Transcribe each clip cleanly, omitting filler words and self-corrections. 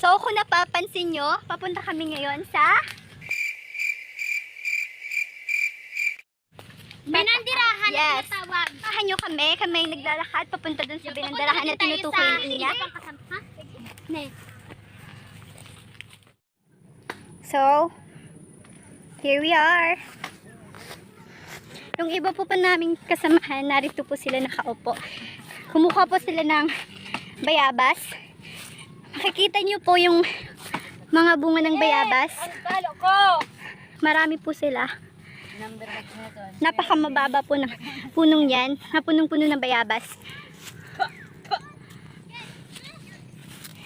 So kung napapansin nyo, papunta kami ngayon sa Binandirahan Yes. na tinatawag. Samahan nyo kami ay naglalakad papunta dun sa binandarahan na tinutukoy niya. So, here we are. Yung iba po pa naming kasamahan, narito po sila nakaupo. Kumuha po sila ng bayabas. Makikita nyo po yung mga bunga ng bayabas. Marami po sila. Napakamababa po ng punong yan. Punong-puno ng bayabas.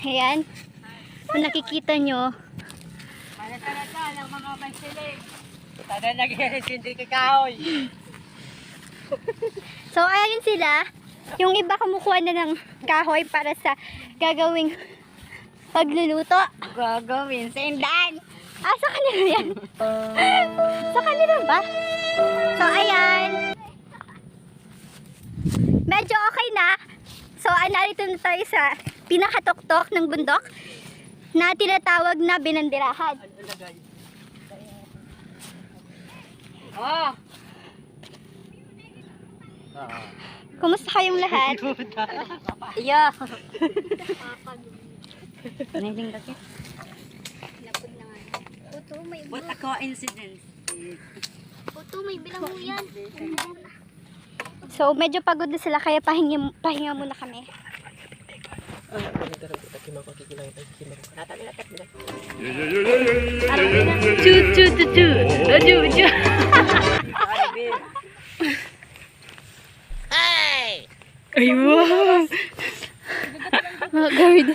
Ayan. Kung nakikita nyo, Ng mga bansilig. Tada nag-hindi kakahoy. so ayun sila. Yung iba kumukuha na ng kahoy para sa gagawing pagluluto. Gagawin sa indan. Sa kanila yan. Sa kanila ba? So ayan. Medyo okay na. So narito na tayo sa pinakatuktok ng bundok na tinatawag na binandirahan. Kumusta kayong lahat? Iya. Amazing kasi. Puto, may What a coincidence. Puto, may bilang mo yan. So medyo pagod na sila kaya pahinga muna kami. Ay, wow! Mga guard.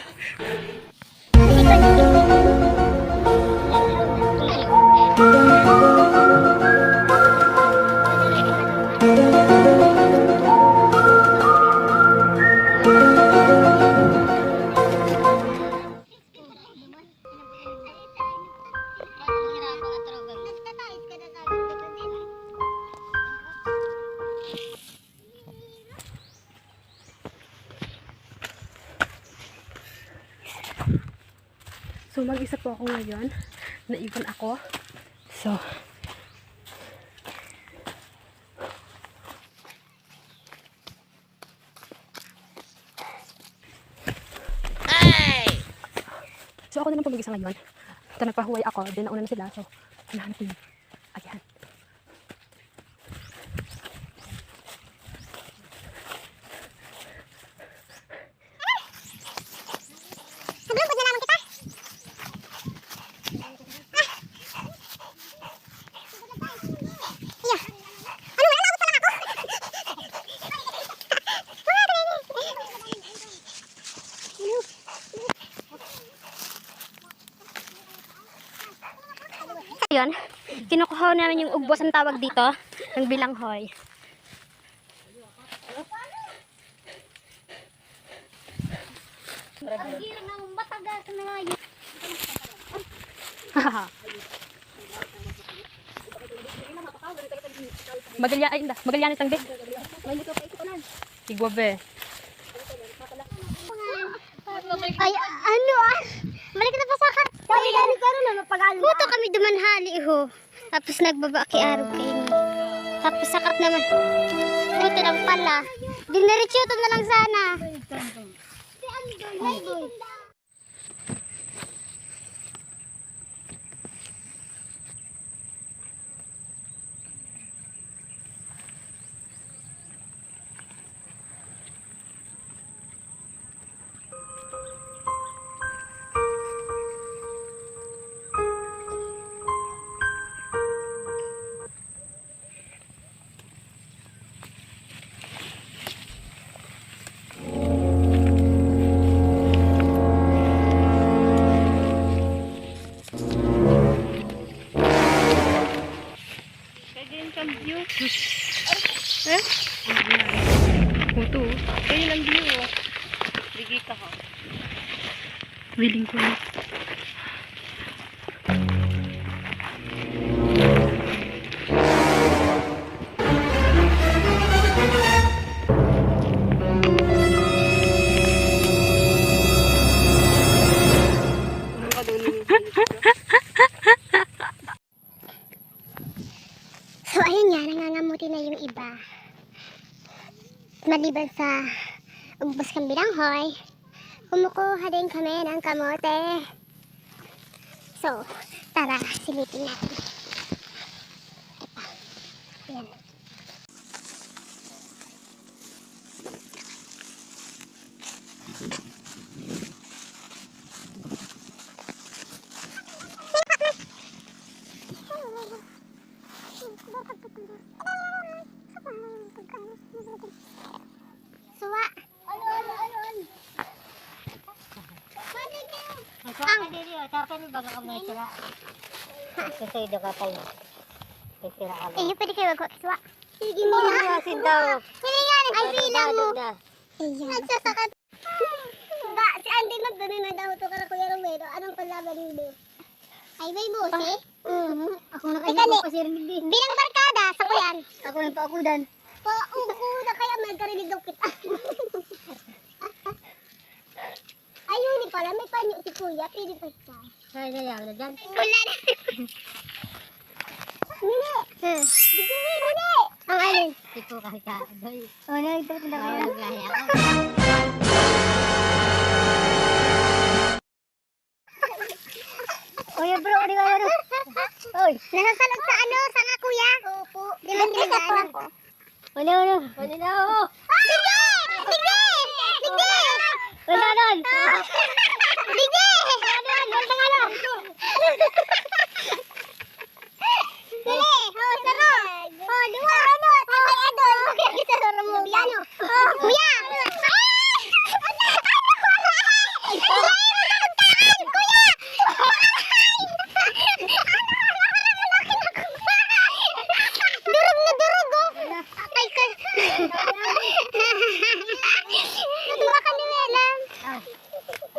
So, mag-isa po ako ngayon. Naiwan ako. So, ako na lang po mag-isa ngayon. Ito, nagpahuway ako. Then, nauna na sila. So, hanahanap ko yun. Ayan. Ayun, kinukuha namin yung ugbos ang tawag dito, ng bilanghoy. Ang hirap ng matagas na ngayon. Magalyan itang big. Igwabe. Ay, ano balik na pasakat. Kami ganit pero na mapagalo. Puto kami dumanhali ho. Tapos nagbaba ki araw kayo. Tapos sakat naman. Puto lang pala. Diniretsuto na lang sana. Puto. Ayun ang view. Ligi ka ha. Willing ko na. maliban sa ugbos kang bilanghoy, kumukuha din kami ng kamote. So, tara, silipin natin. Ayan. Suwa. Ang diri o tapos bago ka may sira. Kasi do ka tayo. Sira ka. Eh, pwede kayo magkakaswa. Sige mo na. Daw. Hilingan. Ay, bilang mo. Ayan. Nagsasakat. Ba, si Andy magdano na daw ito kara Kuya Romero. Anong panlaban nilo? Ay, may busi? Ako na kayo pa siya rin din. Bilang barkada sa kuyan. Ako na paukudan. Paukudan kaya magkarinig daw kita. Ayun ni pala, may panyo si Kuya. Pili pa siya. Kaya na dyan. Wala na. Mili. Sige, mili. Ang alin? Ito kahit ka. O, ito na ako. Kuya bro, di ba yun? Oy, nasasalot sa ano? Sa nga kuya? Opo. Di ba kinigaan ako? Wala. Wala na ako. Sige! Sige! Sige! Wala nun. Sige! Wala nun. Wala nga lang. Sige! Oh, sarap! Oh, luwa! Ano? Tatay Adol! Kaya sarap mo. Piano! Oh, kuya! Durog na durog, oh! Ay, natuwa ka ni Mela.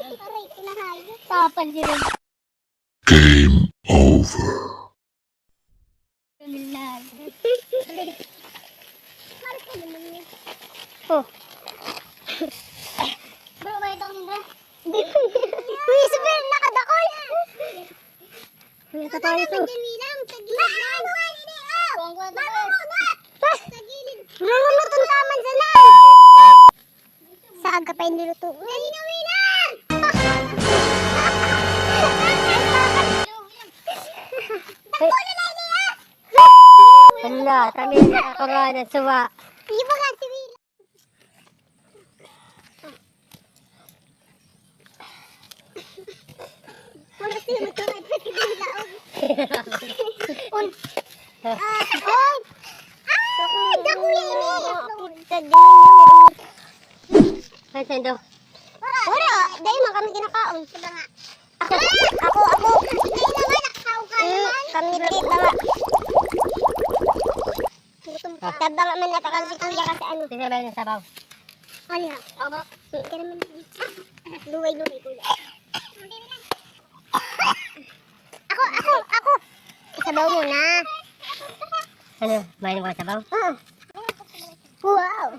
Aray, kinahay. Tapal si rin. Game over. Oh. Bro, may ito nila. Uy, super, nakadakoy. Uy, ito tayo ito. Lulutong taman sa nan. Saan ka pa yung niluto? Wala, kami ako nga ng suwa. Hindi ba nga si Wila? Wala siya magkakad sa kibilaog. Ay! Ay! Dakuya ini! Ay, sendo. Wala! Dahil man kami kinakaon. Ako! Dahil naman, nakakaw ka naman. Kami ulit ba nga. Tabang man natakal si Kuya kasi ano. Tingnan ba yung sabaw? Ano na? Ka naman. Luway-luway Kuya. Ako! Isabaw mo na. Ano? Main mo sabaw? Wow!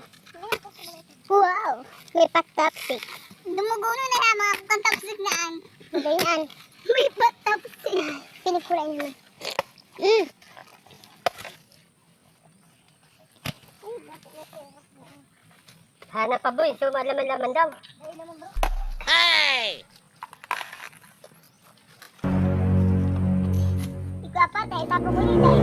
May patapsik. Dumuguno na lang mga pantapsik naan. Ganyan. May patapsik. Pinipulay mo na. Hanap pa boy, so malaman-laman daw. Ikaw pa, tayo tapo ko yun.